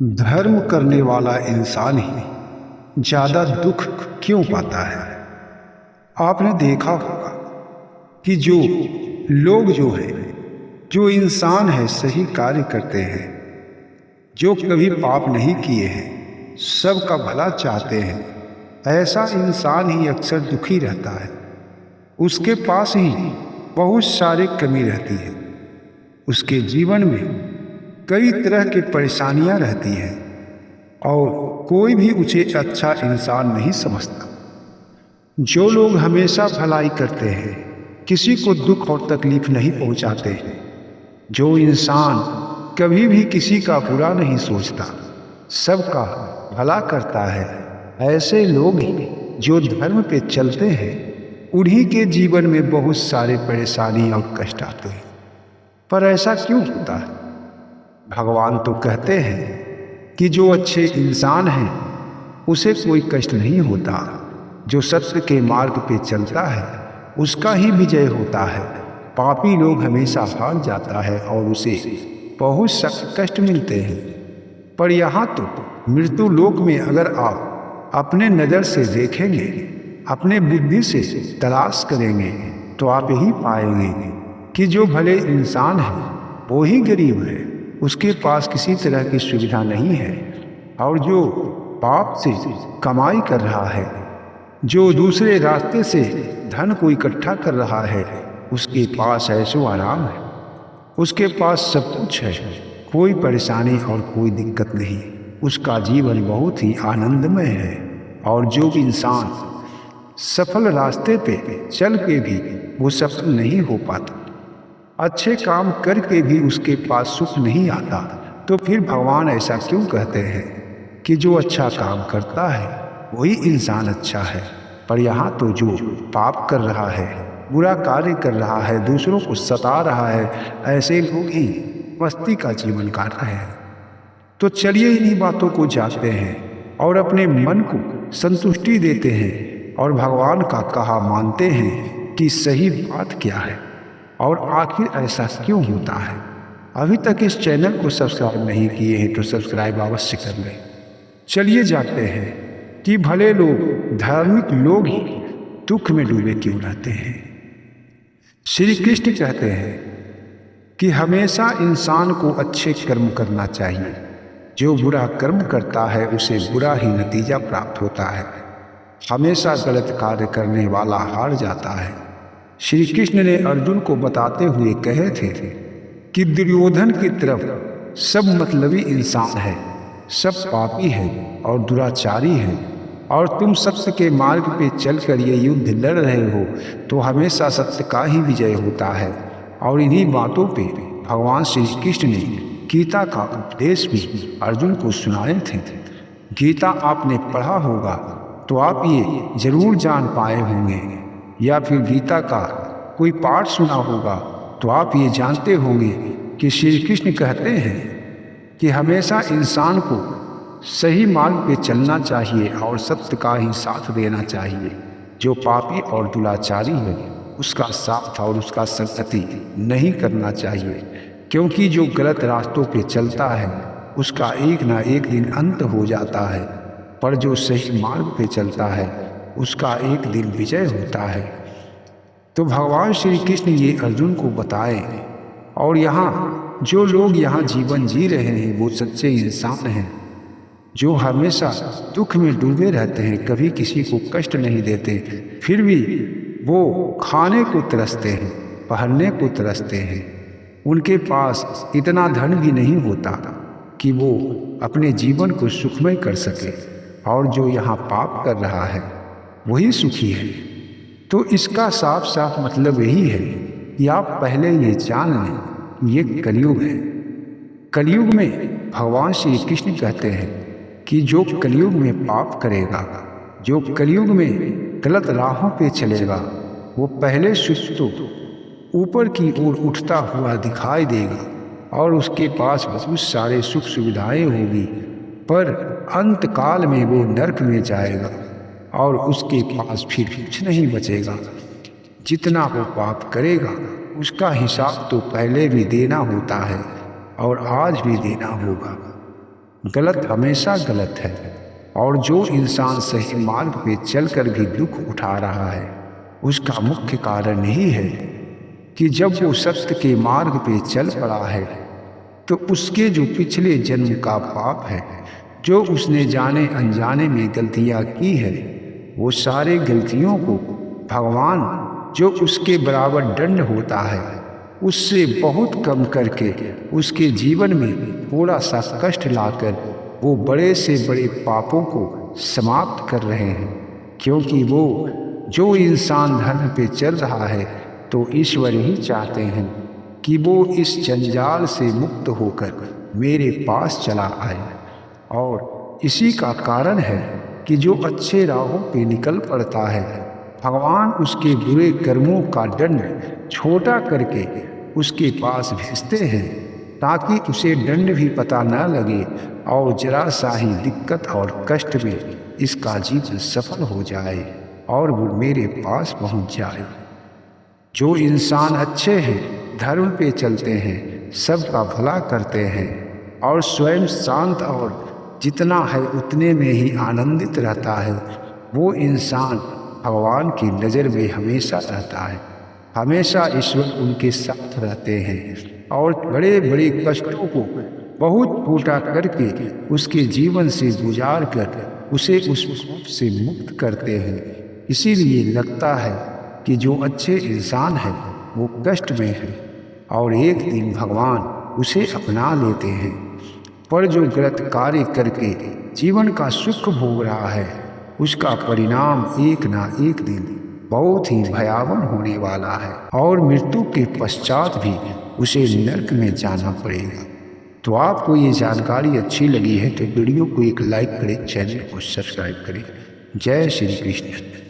धर्म करने वाला इंसान ही ज़्यादा दुख क्यों पाता है। आपने देखा होगा कि जो इंसान है सही कार्य करते हैं, जो कभी पाप नहीं किए हैं, सबका भला चाहते हैं, ऐसा इंसान ही अक्सर दुखी रहता है। उसके पास ही बहुत सारी कमी रहती है। उसके जीवन में कई तरह की परेशानियां रहती हैं और कोई भी उसे अच्छा इंसान नहीं समझता। जो लोग हमेशा भलाई करते हैं, किसी को दुख और तकलीफ नहीं पहुंचाते हैं, जो इंसान कभी भी किसी का बुरा नहीं सोचता, सबका भला करता है, ऐसे लोग ही जो धर्म पे चलते हैं, उन्हीं के जीवन में बहुत सारे परेशानी और कष्ट आते हैं। पर ऐसा क्यों होता है? भगवान तो कहते हैं कि जो अच्छे इंसान हैं उसे कोई कष्ट नहीं होता, जो सत्य के मार्ग पे चलता है उसका ही विजय होता है। पापी लोग हमेशा हार जाता है और उसे बहुत सख्त कष्ट मिलते हैं। पर यहाँ तो मृत्यु लोक में अगर आप अपने नज़र से देखेंगे, अपने बुद्धि से तलाश करेंगे, तो आप यही पाएंगे कि जो भले इंसान है वो ही गरीब है, उसके पास किसी तरह की सुविधा नहीं है। और जो पाप से कमाई कर रहा है, जो दूसरे रास्ते से धन को इकट्ठा कर रहा है, उसके पास ऐशो आराम है, उसके पास सब कुछ है, कोई परेशानी और कोई दिक्कत नहीं, उसका जीवन बहुत ही आनंदमय है। और जो भी इंसान सफल रास्ते पे चल के भी वो सफल नहीं हो पाता, अच्छे काम करके भी उसके पास सुख नहीं आता, तो फिर भगवान ऐसा क्यों कहते हैं कि जो अच्छा काम करता है वही इंसान अच्छा है। पर यहाँ तो जो पाप कर रहा है, बुरा कार्य कर रहा है, दूसरों को सता रहा है, ऐसे लोग ही मस्ती का जीवन काट रहे हैं। तो चलिए इन्हीं बातों को जानते हैं और अपने मन को संतुष्टि देते हैं और भगवान का कहा मानते हैं कि सही बात क्या है और आखिर ऐसा क्यों होता है। अभी तक इस चैनल को सब्सक्राइब नहीं किए हैं तो सब्सक्राइब अवश्य कर लें। चलिए जानते हैं कि भले लोग, धार्मिक लोग ही दुख में डूबे क्यों रहते हैं। श्री कृष्ण कहते हैं कि हमेशा इंसान को अच्छे कर्म करना चाहिए। जो बुरा कर्म करता है उसे बुरा ही नतीजा प्राप्त होता है। हमेशा गलत कार्य करने वाला हार जाता है। श्री कृष्ण ने अर्जुन को बताते हुए कहे थे कि दुर्योधन की तरफ सब मतलबी इंसान है, सब पापी है और दुराचारी है, और तुम सत्य के मार्ग पे चलकर ये युद्ध लड़ रहे हो तो हमेशा सत्य का ही विजय होता है। और इन्हीं बातों पे भगवान श्री कृष्ण ने गीता का उपदेश भी अर्जुन को सुनाए थे। गीता आपने पढ़ा होगा तो आप ये जरूर जान पाए होंगे, या फिर गीता का कोई पाठ सुना होगा तो आप ये जानते होंगे कि श्री कृष्ण कहते हैं कि हमेशा इंसान को सही मार्ग पे चलना चाहिए और सत्य का ही साथ देना चाहिए। जो पापी और दुराचारी है उसका साथ और उसका संगति नहीं करना चाहिए, क्योंकि जो गलत रास्तों पे चलता है उसका एक ना एक दिन अंत हो जाता है, पर जो सही मार्ग पे चलता है उसका एक दिन विजय होता है। तो भगवान श्री कृष्ण ये अर्जुन को बताए। और यहाँ जो लोग यहाँ जीवन जी रहे हैं वो सच्चे इंसान हैं, जो हमेशा दुख में डूबे रहते हैं, कभी किसी को कष्ट नहीं देते, फिर भी वो खाने को तरसते हैं, पहनने को तरसते हैं। उनके पास इतना धन भी नहीं होता कि वो अपने जीवन को सुखमय कर सके, और जो यहाँ पाप कर रहा है वही सुखी है। तो इसका साफ साफ मतलब यही है कि आप पहले ये जान लें, ये कलयुग है। कलयुग में भगवान श्री कृष्ण कहते हैं कि जो कलयुग में पाप करेगा, जो कलयुग में गलत राहों पे चलेगा, वो पहले सुस्त तो ऊपर की ओर उठता हुआ दिखाई देगा और उसके पास बहुत सारे सुख सुविधाएं होगी, पर अंत काल में वो नरक में जाएगा और उसके पास फिर कुछ नहीं बचेगा। जितना वो पाप करेगा उसका हिसाब तो पहले भी देना होता है और आज भी देना होगा। गलत हमेशा गलत है, और जो इंसान सही मार्ग पे चलकर भी दुख उठा रहा है उसका मुख्य कारण यही है कि जब वो सत्य के मार्ग पे चल पड़ा है तो उसके जो पिछले जन्म का पाप है, जो उसने जाने अनजाने में गलतियां की है, वो सारे गलतियों को भगवान जो उसके बराबर दंड होता है उससे बहुत कम करके उसके जीवन में थोड़ा सा कष्ट लाकर वो बड़े से बड़े पापों को समाप्त कर रहे हैं। क्योंकि वो जो इंसान धर्म पे चल रहा है तो ईश्वर ही चाहते हैं कि वो इस जंजाल से मुक्त होकर मेरे पास चला आए, और इसी का कारण है कि जो अच्छे राहों पे निकल पड़ता है भगवान उसके बुरे कर्मों का दंड छोटा करके उसके पास भेजते हैं ताकि उसे दंड भी पता न लगे और जरा सा ही दिक्कत और कष्ट में इसका जीवन सफल हो जाए और वो मेरे पास पहुंच जाए। जो इंसान अच्छे हैं, धर्म पे चलते हैं, सबका भला करते हैं और स्वयं शांत और जितना है उतने में ही आनंदित रहता है, वो इंसान भगवान की नज़र में हमेशा रहता है। हमेशा ईश्वर उनके साथ रहते हैं और बड़े बड़े कष्टों को बहुत छोटा करके उसके जीवन से गुजार कर उसे उस पाप से मुक्त करते हैं। इसीलिए लगता है कि जो अच्छे इंसान है वो कष्ट में है और एक दिन भगवान उसे अपना लेते हैं, पर जो गलत कार्य करके जीवन का सुख भोग रहा है उसका परिणाम एक ना एक दिन बहुत ही भयावह होने वाला है और मृत्यु के पश्चात भी उसे नरक में जाना पड़ेगा। तो आपको ये जानकारी अच्छी लगी है तो वीडियो को एक लाइक करें, चैनल को सब्सक्राइब करें। जय श्री कृष्ण।